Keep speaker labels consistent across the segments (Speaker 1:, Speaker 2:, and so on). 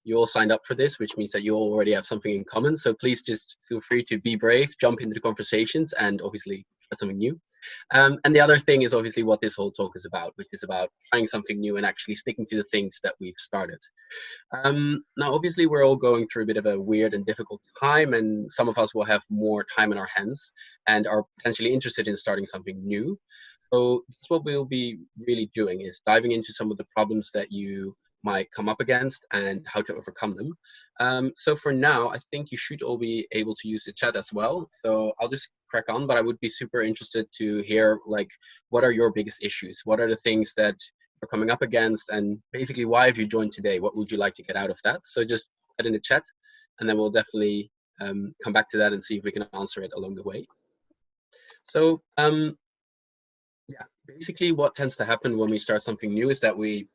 Speaker 1: you all signed up for this, which means that you all already have something in common. So please just feel free to be brave, jump into the conversations, and obviously try something new. And the other thing is obviously what this whole talk is about, which is about trying something new and actually sticking to the things that we've started. Now, obviously, we're all going through a bit of a weird and difficult time, and some of us will have more time in our hands and are potentially interested in starting something new. So that's what we'll be really doing, is diving into some of the problems that you might come up against and how to overcome them. So for now, I think you should all be able to use the chat as well. So I'll just crack on, but I would be super interested to hear, like, what are your biggest issues? What are the things that you're coming up against? And basically, why have you joined today? What would you like to get out of that? So just put in the chat, and then we'll definitely come back to that and see if we can answer it along the way. So yeah, basically what tends to happen when we start something new is that we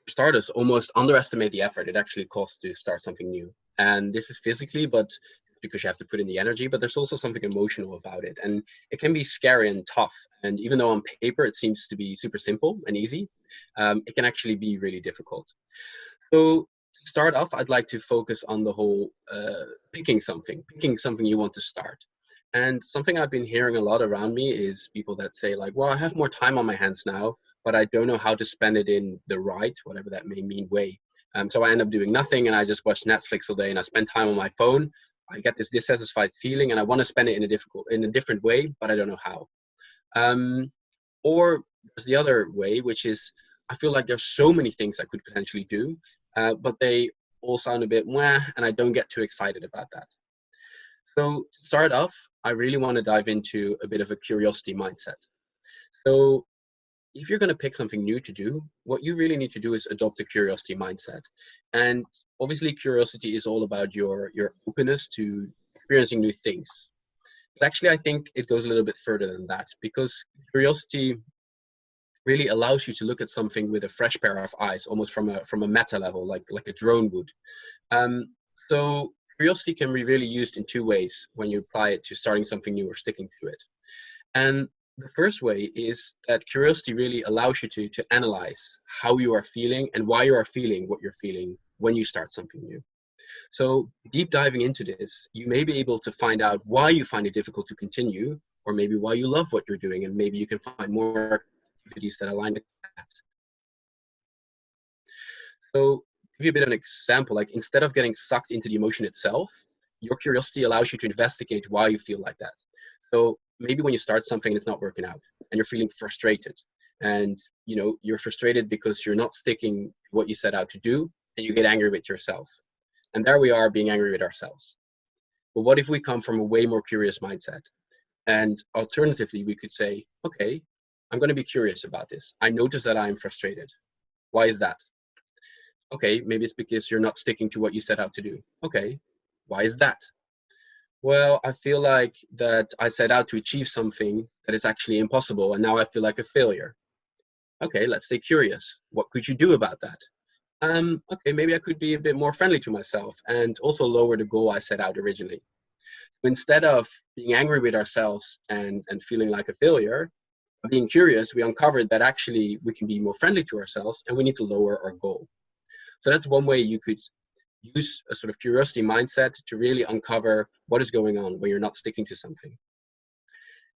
Speaker 1: starters almost underestimate the effort it actually costs to start something new. And this is physically, but because you have to put in the energy, but there's also something emotional about it. And it can be scary and tough. And even though on paper it seems to be super simple and easy, it can actually be really difficult. So to start off, I'd like to focus on the whole picking something you want to start. And something I've been hearing a lot around me is people that say, like, well, I have more time on my hands now, but I don't know how to spend it in the right, whatever that may mean, way. So I end up doing nothing, and I just watch Netflix all day, and I spend time on my phone. I get this dissatisfied feeling, and I want to spend it in a different way, but I don't know how. Or there's the other way, which is I feel like there's so many things I could potentially do, but they all sound a bit meh, and I don't get too excited about that. So to start off, I really want to dive into a bit of a curiosity mindset. So if you're going to pick something new to do, what you really need to do is adopt a curiosity mindset. And obviously curiosity is all about your openness to experiencing new things. But actually, I think it goes a little bit further than that, because curiosity really allows you to look at something with a fresh pair of eyes, almost from a meta level, like a drone would. So curiosity can be really used in two ways when you apply it to starting something new or sticking to it. And the first way is that curiosity really allows you to analyze how you are feeling and why you are feeling what you're feeling when you start something new. So deep diving into this, you may be able to find out why you find it difficult to continue, or maybe why you love what you're doing, and maybe you can find more activities that align with that. So give you a bit of an example, like instead of getting sucked into the emotion itself, your curiosity allows you to investigate why you feel like that. So maybe when you start something and it's not working out and you're feeling frustrated, and you're frustrated because you're not sticking to what you set out to do, and you get angry with yourself. And there we are, being angry with ourselves. But what if we come from a way more curious mindset? And alternatively, we could say, okay, I'm going to be curious about this. I notice that I'm frustrated. Why is that? Okay, maybe it's because you're not sticking to what you set out to do. Okay, why is that? Well, I feel like that I set out to achieve something that is actually impossible, and now I feel like a failure. Okay, let's stay curious. What could you do about that? Okay, maybe I could be a bit more friendly to myself and also lower the goal I set out originally. Instead of being angry with ourselves and feeling like a failure, being curious, we uncovered that actually we can be more friendly to ourselves and we need to lower our goal. So that's one way you could use a sort of curiosity mindset to really uncover what is going on when you're not sticking to something.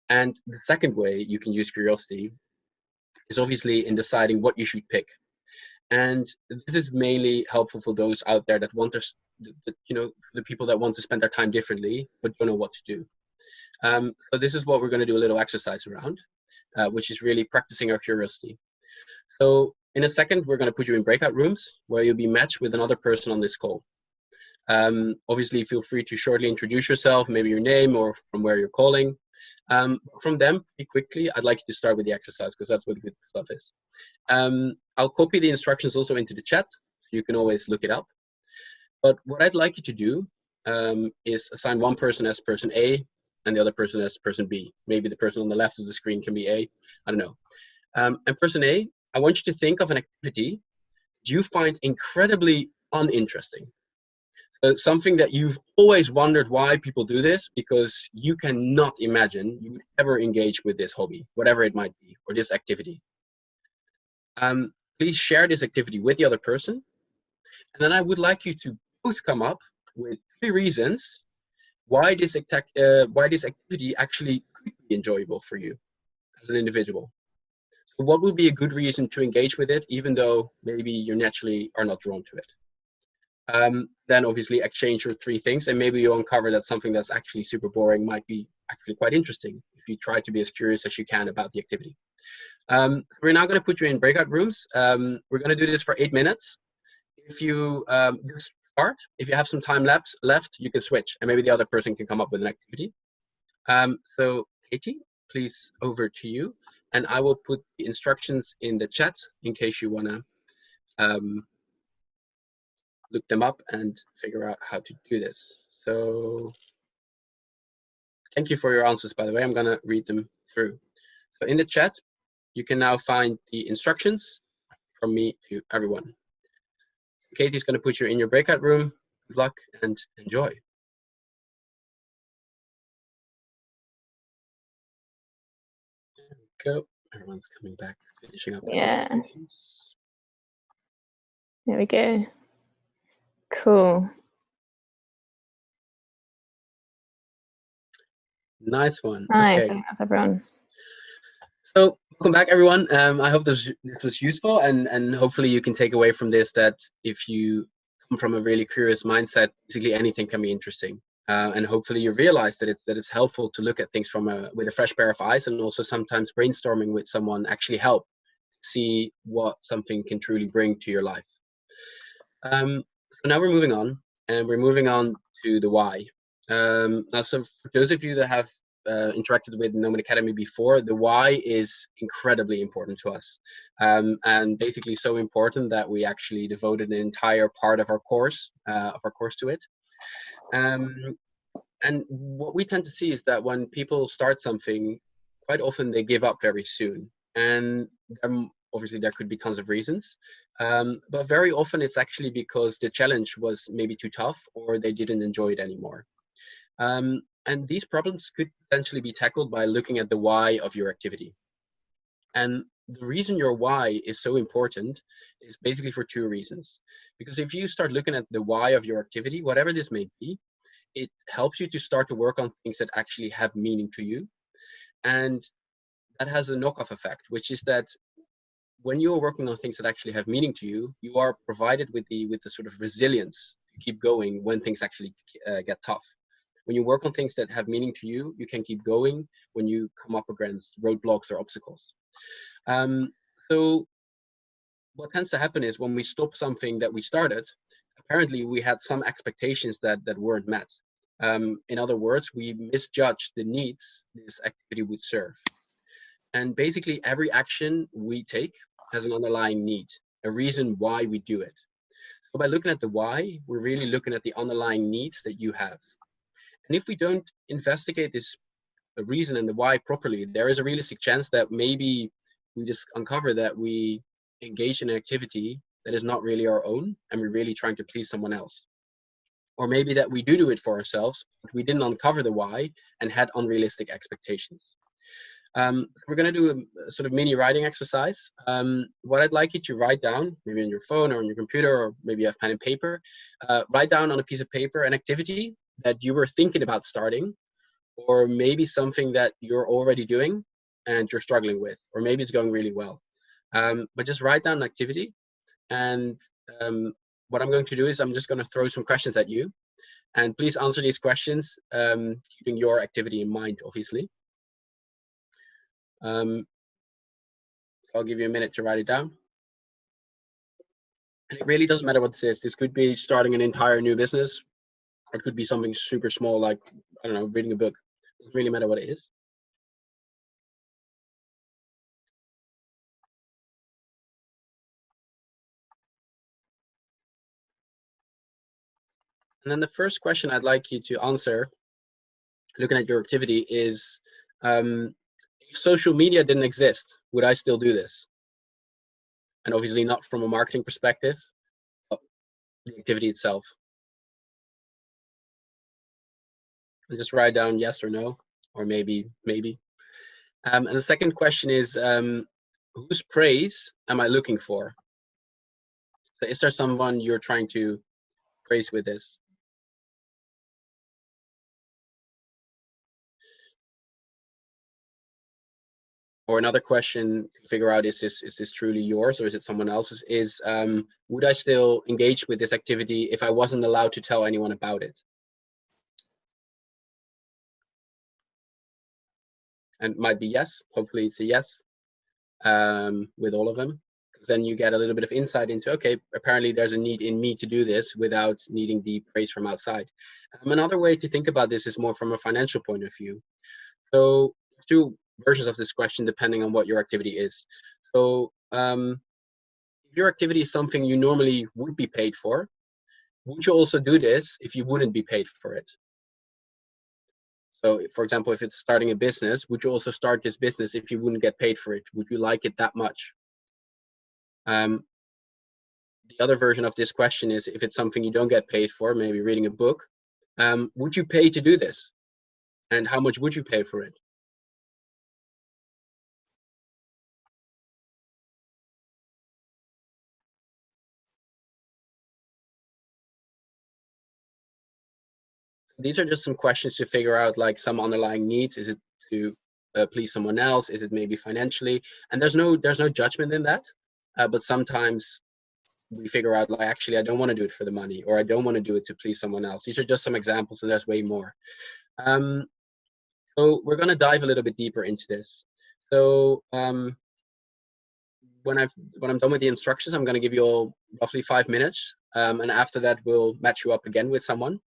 Speaker 1: And the second way you can use curiosity is obviously in deciding what you should pick. And this is mainly helpful for those out there that want to, the people that want to spend their time differently, but don't know what to do. So this is what we're going to do a little exercise around, which is really practicing our curiosity. So in a second, we're going to put you in breakout rooms where you'll be matched with another person on this call. Obviously, feel free to shortly introduce yourself, maybe your name or from where you're calling. From them, pretty quickly, I'd like you to start with the exercise because that's what the good stuff is. I'll copy the instructions also into the chat. You can always look it up. But what I'd like you to do is assign one person as person A and the other person as person B. Maybe the person on the left of the screen can be A. I don't know. And person A, I want you to think of an activity you find incredibly uninteresting. Something that you've always wondered why people do this, because you cannot imagine you would ever engage with this hobby, whatever it might be, or this activity. Please share this activity with the other person And then I would like you to both come up with 3 reasons why this activity actually could be enjoyable for you as an individual. So what would be a good reason to engage with it, even though maybe you naturally are not drawn to it? Then obviously exchange your 3 things, and maybe you uncover that something that's actually super boring might be actually quite interesting if you try to be as curious as you can about the activity. We're now going to put you in breakout rooms. We're going to do this for 8 minutes. If you just start, if you have some time left, you can switch, and maybe the other person can come up with an activity. So Katie, please, over to you, and I will put the instructions in the chat in case you want to look them up and figure out how to do this. So thank you for your answers, by the way. I'm going to read them through. So in the chat, you can now find the instructions from me to everyone. Katie's going to put you in your breakout room. Good luck and enjoy. There we go. Everyone's coming back, finishing up.
Speaker 2: Yeah. There we go. Cool.
Speaker 1: Nice one.
Speaker 2: Nice.
Speaker 1: Okay.
Speaker 2: I think that's everyone.
Speaker 1: So welcome back, everyone. I hope this was useful, and hopefully you can take away from this that if you come from a really curious mindset, basically anything can be interesting. And hopefully you realize that it's helpful to look at things with a fresh pair of eyes, and also sometimes brainstorming with someone actually help see what something can truly bring to your life. So now we're moving on, and we're moving on to the why. Now, so for those of you that have interacted with Nomad Academy before, the why is incredibly important to us, and basically so important that we actually devoted an entire part of our course to it. And what we tend to see is that when people start something, quite often they give up very soon, and obviously there could be tons of reasons, but very often it's actually because the challenge was maybe too tough or they didn't enjoy it anymore. And these problems could potentially be tackled by looking at the why of your activity. And the reason your why is so important is basically for 2 reasons. Because if you start looking at the why of your activity, whatever this may be, it helps you to start to work on things that actually have meaning to you. And that has a knockoff effect, which is that when you're working on things that actually have meaning to you, you are provided with the sort of resilience to keep going when things actually get tough. When you work on things that have meaning to you, you can keep going when you come up against roadblocks or obstacles. So what tends to happen is when we stop something that we started, apparently we had some expectations that weren't met. In other words, we misjudged the needs this activity would serve. And basically every action we take has an underlying need, a reason why we do it. So by looking at the why, we're really looking at the underlying needs that you have. And if we don't investigate this reason and the why properly, there is a realistic chance that maybe we just uncover that we engage in an activity that is not really our own, and we're really trying to please someone else. Or maybe that we do it for ourselves, but we didn't uncover the why and had unrealistic expectations. We're going to do a sort of mini writing exercise. What I'd like you to write down, maybe on your phone or on your computer, or maybe you have pen and paper, write down on a piece of paper an activity that you were thinking about starting, or maybe something that you're already doing and you're struggling with, or maybe it's going really well. But just write down an activity, and what I'm going to do is I'm just going to throw some questions at you, and please answer these questions keeping your activity in mind, obviously. I'll give you a minute to write it down. And it really doesn't matter what this is. This could be starting an entire new business. It could be something super small, like, I don't know, reading a book. It doesn't really matter what it is. And then the first question I'd like you to answer, looking at your activity, is if social media didn't exist, would I still do this? And obviously not from a marketing perspective, but the activity itself. And just write down yes or no, or maybe. And the second question is, whose praise am I looking for? Is there someone you're trying to praise with this? Or another question to figure out, is this truly yours or is it someone else's? Would I still engage with this activity if I wasn't allowed to tell anyone about it? And it might be yes. Hopefully it's a yes with all of them. Then you get a little bit of insight into, okay, apparently there's a need in me to do this without needing the praise from outside. Another way to think about this is more from a financial point of view. So two versions of this question depending on what your activity is. So if your activity is something you normally would be paid for, would you also do this if you wouldn't be paid for it? So for example, if it's starting a business, would you also start this business if you wouldn't get paid for it? Would you like it that much? The other version of this question is, if it's something you don't get paid for, maybe reading a book, would you pay to do this? And how much would you pay for it? These are just some questions to figure out, like some underlying needs. Is it to please someone else? Is it maybe financially? And there's no judgment in that. But sometimes we figure out, like, actually, I don't want to do it for the money, or I don't want to do it to please someone else. These are just some examples, and there's way more. So we're going to dive a little bit deeper into this. So when I'm done with the instructions, I'm going to give you all roughly 5 minutes, and after that, we'll match you up again with someone.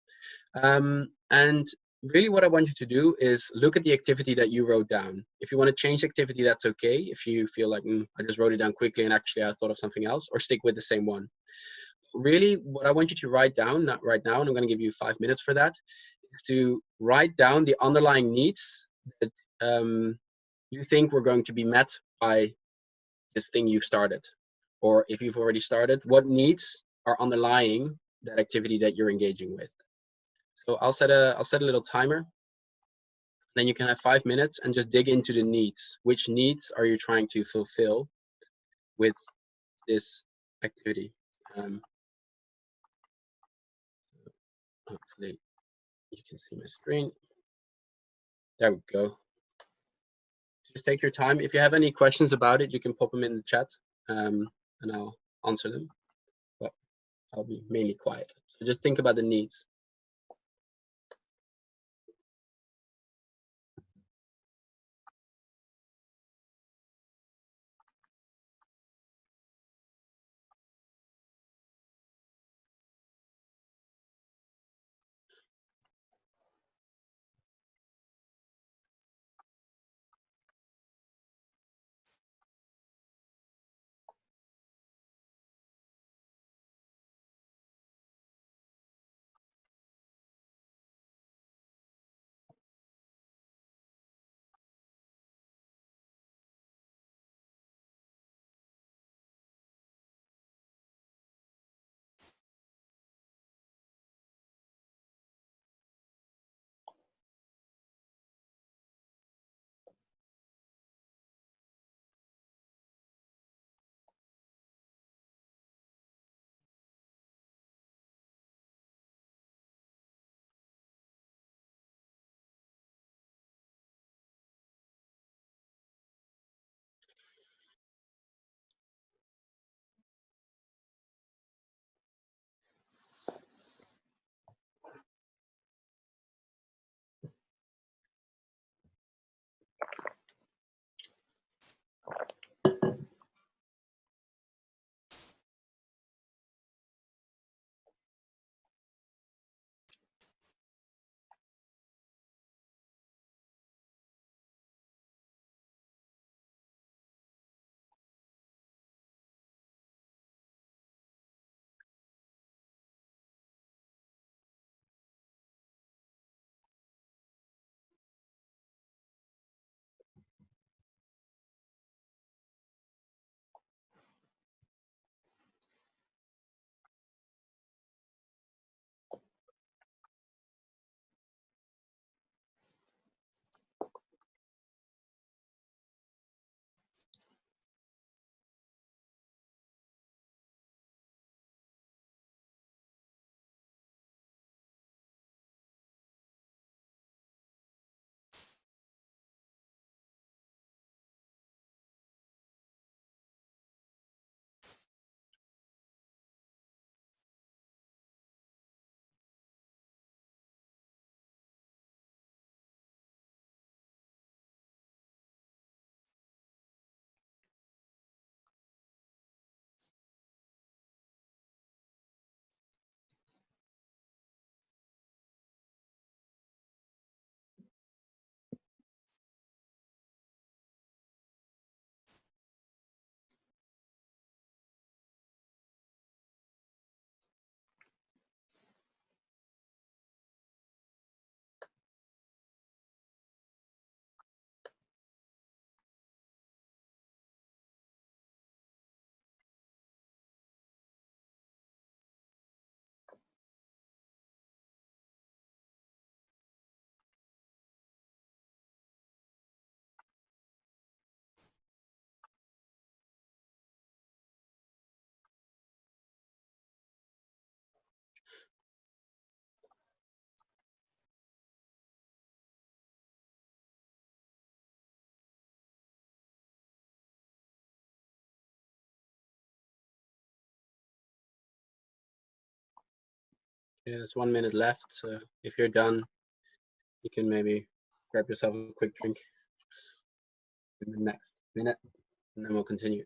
Speaker 1: And really what I want you to do is look at the activity that you wrote down. If you want to change activity, that's okay. If you feel like, I just wrote it down quickly and actually I thought of something else, or stick with the same one. Really, what I want you to write down, not right now, and I'm going to give you 5 minutes for that, is to write down the underlying needs that you think were going to be met by this thing you've started. Or if you've already started, what needs are underlying that activity that you're engaging with. So I'll set a little timer. Then you can have 5 minutes and just dig into the needs. Which needs are you trying to fulfill with this activity? Hopefully you can see my screen. There we go. Just take your time. If you have any questions about it, you can pop them in the chat, and I'll answer them. But I'll be mainly quiet. So just think about the needs. Yeah, there's 1 minute left, so if you're done, you can maybe grab yourself a quick drink in the next minute, and then we'll continue.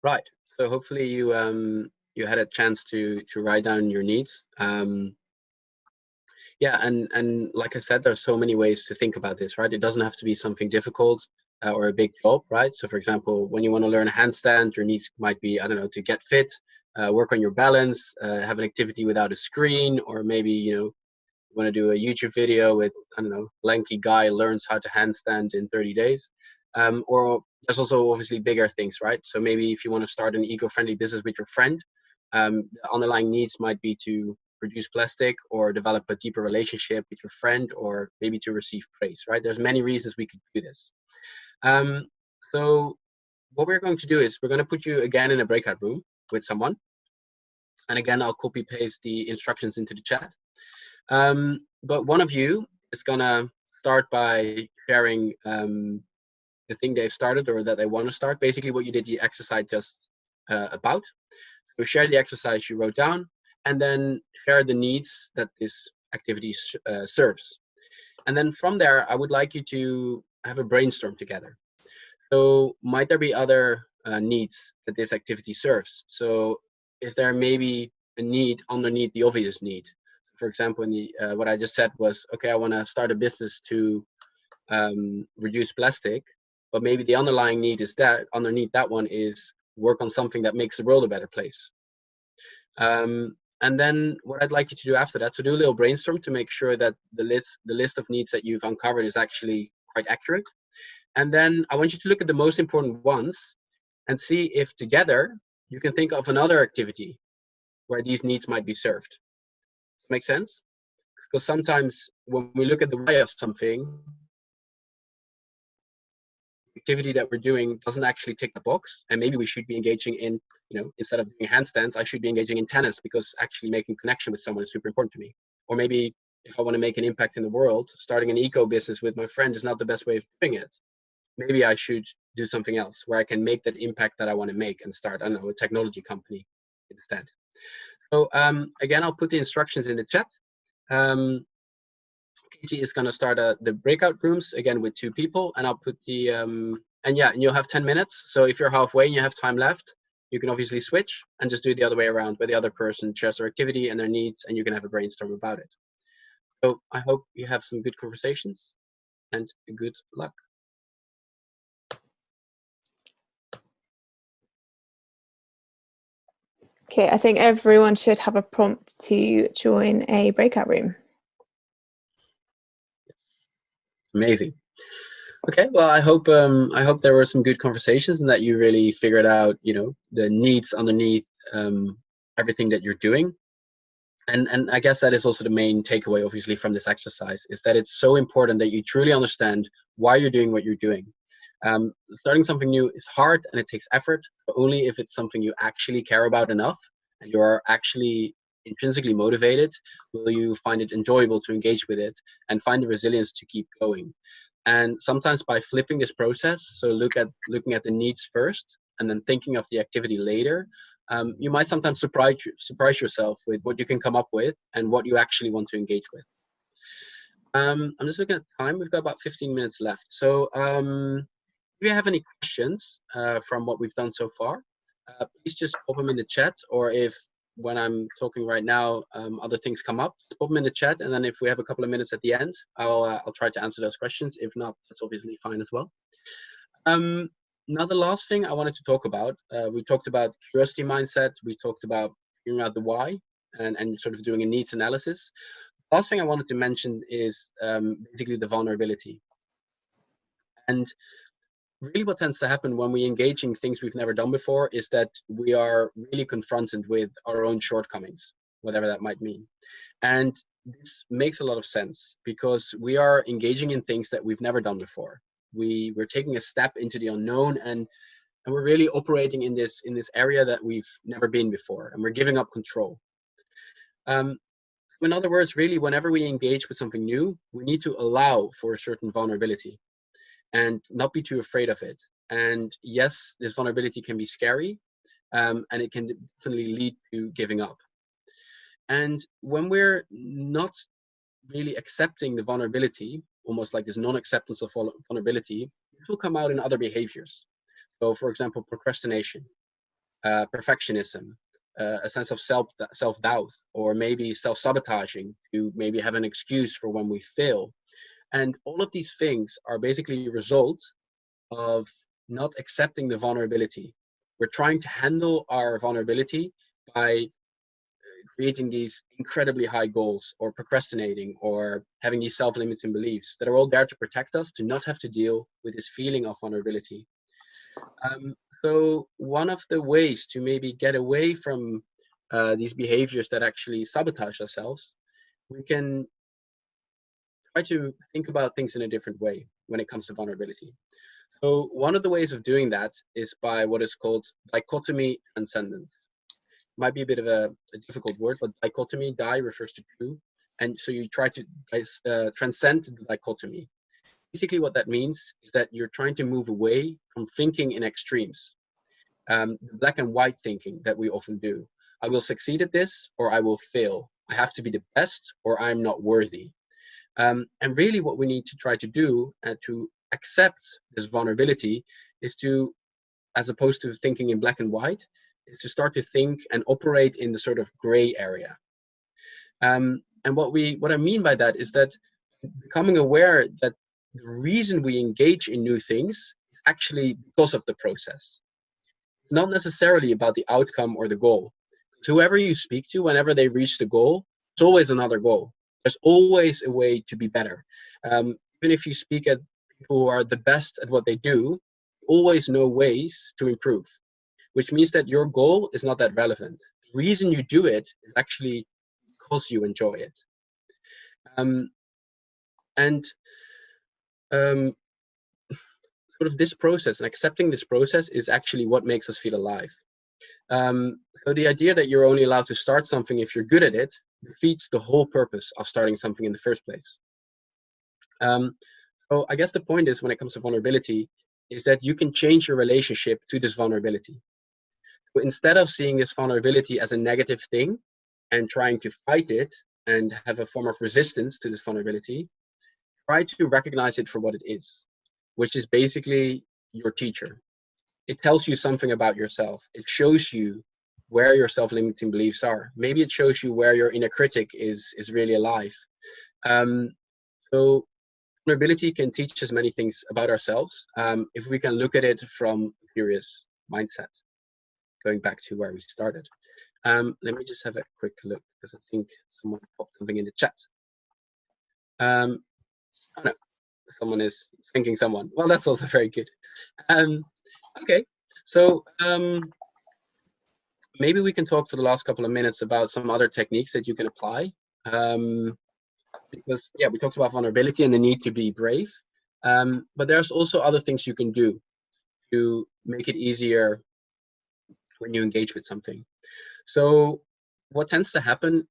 Speaker 1: Right. So hopefully you had a chance to write down your needs. Yeah, and like I said, there's so many ways to think about this, right? It doesn't have to be something difficult or a big job, right? So for example, when you want to learn a handstand, your needs might be, I don't know, to get fit, work on your balance, have an activity without a screen, or maybe, you want to do a YouTube video with, I don't know, lanky guy learns how to handstand in 30 days. Or there's also obviously bigger things, right? So maybe if you want to start an eco-friendly business with your friend, the underlying needs might be to reduce plastic or develop a deeper relationship with your friend, or maybe to receive praise, right? There's many reasons we could do this. So what we're going to do is we're going to put you again in a breakout room with someone. And again, I'll copy paste the instructions into the chat. But one of you is gonna start by sharing the thing they've started or that they want to start. Basically, what you did the exercise just about. So share the exercise you wrote down, and then share the needs that this activity serves. And then from there, I would like you to have a brainstorm together. So might there be other needs that this activity serves? So if there may be a need underneath the obvious need. For example, in the, what I just said was, okay, I want to start a business to reduce plastic, but maybe the underlying need is that underneath that one is work on something that makes the world a better place. And then what I'd like you to do after that, so do a little brainstorm to make sure that the list of needs that you've uncovered is actually quite accurate. And then I want you to look at the most important ones and see if together you can think of another activity where these needs might be served. Make sense? Because sometimes when we look at the why of something, activity that we're doing doesn't actually tick the box, and maybe we should be engaging in, instead of doing handstands, I should be engaging in tennis because actually making connection with someone is super important to me. Or maybe if I want to make an impact in the world, starting an eco business with my friend is not the best way of doing it. Maybe I should do something else where I can make that impact that I want to make and start, I don't know, a technology company instead. So again, I'll put the instructions in the chat. Katie is going to start the breakout rooms again with 2 people, and I'll put the and you'll have 10 minutes. So if you're halfway and you have time left, you can obviously switch and just do it the other way around, where the other person shares their activity and their needs, and you can have a brainstorm about it. So I hope you have some good conversations and good luck.
Speaker 2: Okay, I think everyone should have a prompt to join a breakout room.
Speaker 1: Amazing. Okay, well, I hope there were some good conversations and that you really figured out, the needs underneath everything that you're doing. And I guess that is also the main takeaway, obviously, from this exercise, is that it's so important that you truly understand why you're doing what you're doing. Starting something new is hard and it takes effort, but only if it's something you actually care about enough and you are actually intrinsically motivated will you find it enjoyable to engage with it and find the resilience to keep going. And sometimes by flipping this process, so looking at the needs first and then thinking of the activity later, you might sometimes surprise yourself with what you can come up with and what you actually want to engage with. I'm just looking at time. We've got about 15 minutes left. So if you have any questions from what we've done so far, please just pop them in the chat, or if when I'm talking right now, other things come up, put them in the chat, and then if we have a couple of minutes at the end, I'll try to answer those questions. If not, that's obviously fine as well. Now the last thing I wanted to talk about, we talked about curiosity mindset, we talked about figuring out the why and sort of doing a needs analysis. The last thing I wanted to mention is basically the vulnerability. And really what tends to happen when we engage in things we've never done before is that we are really confronted with our own shortcomings, whatever that might mean. And this makes a lot of sense because we are engaging in things that we've never done before. We're taking a step into the unknown, and we're really operating in this area that we've never been before, and we're giving up control. In other words, really, whenever we engage with something new, we need to allow for a certain vulnerability and not be too afraid of it. And yes, this vulnerability can be scary, and it can definitely lead to giving up. And when we're not really accepting the vulnerability, almost like this non-acceptance of vulnerability, it will come out in other behaviors. So, for example, procrastination, perfectionism, a sense of self-doubt, or maybe self-sabotaging to maybe have an excuse for when we fail. And all of these things are basically a result of not accepting the vulnerability. We're trying to handle our vulnerability by creating these incredibly high goals, or procrastinating, or having these self-limiting beliefs that are all there to protect us, to not have to deal with this feeling of vulnerability. So one of the ways to maybe get away from these behaviors that actually sabotage ourselves, we can try to think about things in a different way when it comes to vulnerability. So one of the ways of doing that is by what is called dichotomy transcendence. Might be a bit of a difficult word, but dichotomy, di refers to two. And so you try to transcend the dichotomy. Basically what that means is that you're trying to move away from thinking in extremes. Black and white thinking that we often do. I will succeed at this or I will fail. I have to be the best or I'm not worthy. And really what we need to try to do to accept this vulnerability is to, as opposed to thinking in black and white, is to start to think and operate in the sort of gray area. And what I mean by that is that becoming aware that the reason we engage in new things is actually because of the process. It's not necessarily about the outcome or the goal. Whoever you speak to, whenever they reach the goal, there's always another goal. There's always a way to be better. Even if you speak at people who are the best at what they do, always know ways to improve, which means that your goal is not that relevant. The reason you do it is actually because you enjoy it. Sort of this process and accepting this process is actually what makes us feel alive. So the idea that you're only allowed to start something if you're good at it defeats the whole purpose of starting something in the first place. So I guess the point is, when it comes to vulnerability, is that you can change your relationship to this vulnerability. So instead of seeing this vulnerability as a negative thing and trying to fight it and have a form of resistance to this vulnerability, try to recognize it for what it is, which is basically your teacher. It tells you something about yourself. It shows you where your self-limiting beliefs are. Maybe it shows you where your inner critic is really alive. So vulnerability can teach us many things about ourselves if we can look at it from a curious mindset. Going back to where we started. Let me just have a quick look, because I think someone popped something in the chat. Oh no, someone is thinking someone. Well, that's also very good. Okay, so maybe we can talk for the last couple of minutes about some other techniques that you can apply. Because yeah, we talked about vulnerability and the need to be brave. But there's also other things you can do to make it easier when you engage with something. So what tends to happen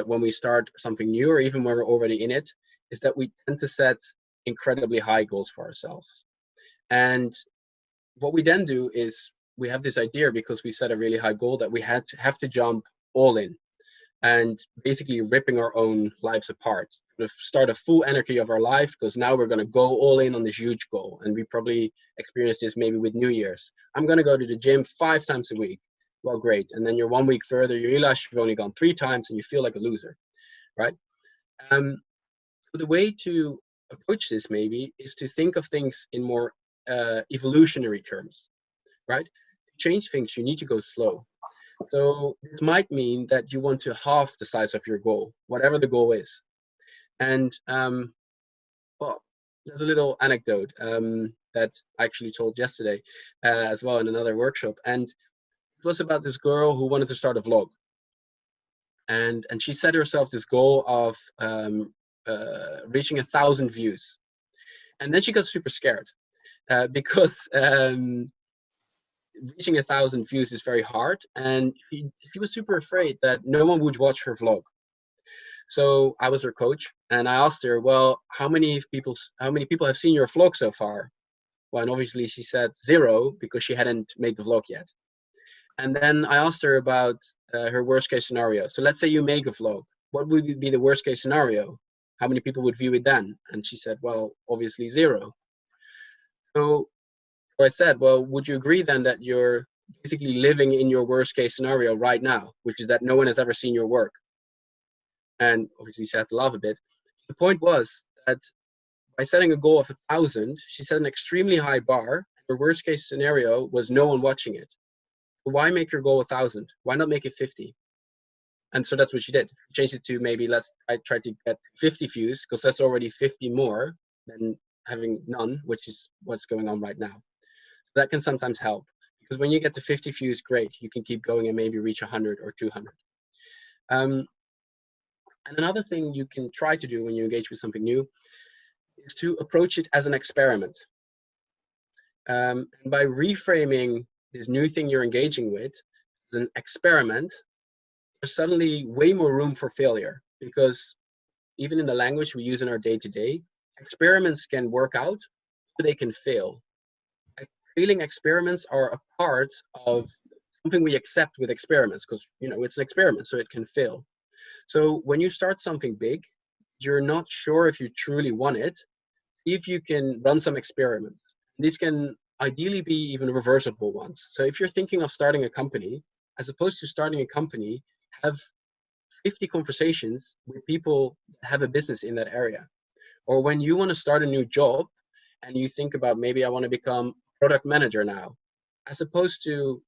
Speaker 1: when we start something new, or even when we're already in it, is that we tend to set incredibly high goals for ourselves. And what we then do is we have this idea, because we set a really high goal, that we have to jump all in and basically ripping our own lives apart, start a full anarchy of our life, because now we're going to go all in on this huge goal. And we probably experience this maybe with New Year's. I'm going to go to the gym 5 times a week. Well, great. And then you're 1 week further, you realize you've only gone 3 times and you feel like a loser, right? So the way to approach this maybe is to think of things in more evolutionary terms, right? To change things, you need to go slow. So this might mean that you want to halve the size of your goal, whatever the goal is. And well, there's a little anecdote. that I actually told yesterday as well in another workshop. And it was about this girl who wanted to start a vlog. And she set herself this goal of reaching 1,000 views. And then she got super scared because reaching 1,000 views is very hard. And she was super afraid that no one would watch her vlog. So I was her coach, and I asked her, well, how many people have seen your vlog so far? Well, and obviously she said 0 because she hadn't made the vlog yet. And then I asked her about her worst case scenario. So let's say you make a vlog. What would be the worst case scenario? How many people would view it then? And she said, well, obviously 0. So I said, well, would you agree then that you're basically living in your worst case scenario right now, which is that no one has ever seen your work? And obviously she had to laugh a bit. The point was that by setting a goal of 1,000, she set an extremely high bar. Her worst case scenario was no one watching it. Why make your goal 1,000? Why not make it 50? And so that's what she did. Changed it to maybe I try to get 50 views because that's already 50 more than having none, which is what's going on right now. That can sometimes help because when you get to 50 views, great, you can keep going and maybe reach 100 or 200. And another thing you can try to do when you engage with something new is to approach it as an experiment. And by reframing this new thing you're engaging with as an experiment, there's suddenly way more room for failure, because even in the language we use in our day-to-day, experiments can work out, but they can fail. Failing experiments are a part of something we accept with experiments because, it's an experiment, so it can fail. So when you start something big, you're not sure if you truly want it, if you can run some experiments. These can ideally be even reversible ones. So if you're thinking of starting a company, as opposed to starting a company, have 50 conversations with people that have a business in that area. Or when you want to start a new job and you think about, maybe I want to become product manager now, as opposed to,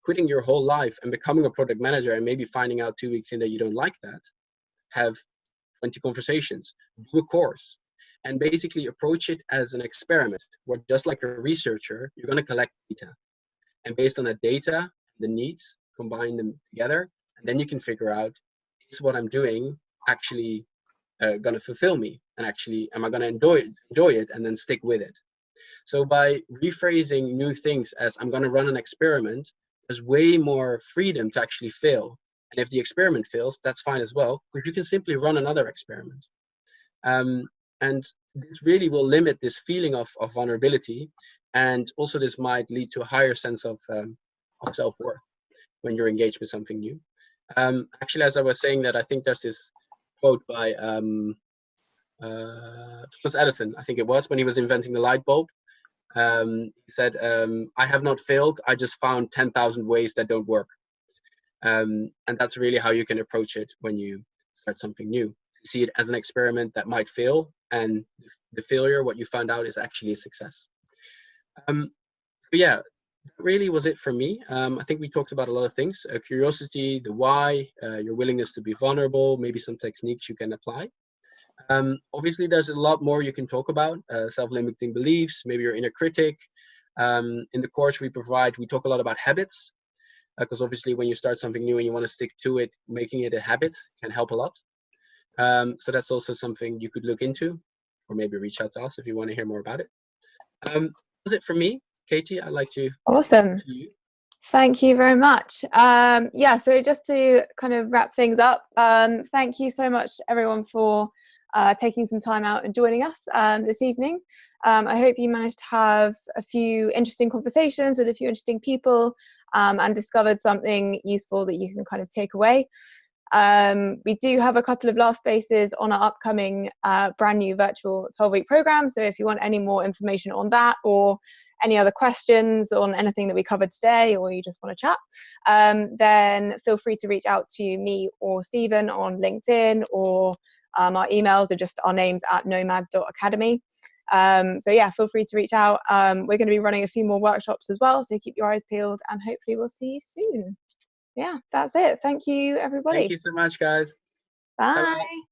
Speaker 1: quitting your whole life and becoming a product manager and maybe finding out 2 weeks in that you don't like that, have 20 conversations, do a course, and basically approach it as an experiment where, just like a researcher, you're going to collect data. And based on that data, the needs, combine them together, and then you can figure out, is what I'm doing actually going to fulfill me? And actually, am I going to enjoy it and then stick with it? So by rephrasing new things as I'm going to run an experiment, there's way more freedom to actually fail. And if the experiment fails, that's fine as well, because you can simply run another experiment. And this really will limit this feeling of vulnerability. And also this might lead to a higher sense of self-worth when you're engaged with something new. Actually, as I was saying that, I think there's this quote by Thomas Edison, I think it was, when he was inventing the light bulb. He said, I have not failed, I just found 10,000 ways that don't work. And that's really how you can approach it when you start something new. See it as an experiment that might fail, and the failure, what you found out, is actually a success. But yeah, that really was it for me. I think we talked about a lot of things: curiosity, the why, your willingness to be vulnerable, maybe some techniques you can apply. Obviously, there's a lot more you can talk about: self-limiting beliefs, maybe your inner critic. In the course we talk a lot about habits, because obviously when you start something new and you want to stick to it, making it a habit can help a lot. So that's also something you could look into, or maybe reach out to us if you want to hear more about it. That's it for me. Katie, I'd like to.
Speaker 2: Awesome.
Speaker 1: To you.
Speaker 2: Thank you very much. Yeah, so just to kind of wrap things up, thank you so much, everyone, for taking some time out and joining us this evening. I hope you managed to have a few interesting conversations with a few interesting people and discovered something useful that you can kind of take away. We do have a couple of last spaces on our upcoming brand new virtual 12-week program. So if you want any more information on that, or any other questions on anything that we covered today, or you just want to chat, then feel free to reach out to me or Stephen on LinkedIn, or our emails are just our names at nomad.academy. So yeah, feel free to reach out. We're going to be running a few more workshops as well, so keep your eyes peeled, and hopefully we'll see you soon. Yeah, that's it. Thank you, everybody.
Speaker 1: Thank you so much, guys.
Speaker 2: Bye.
Speaker 1: Bye-bye.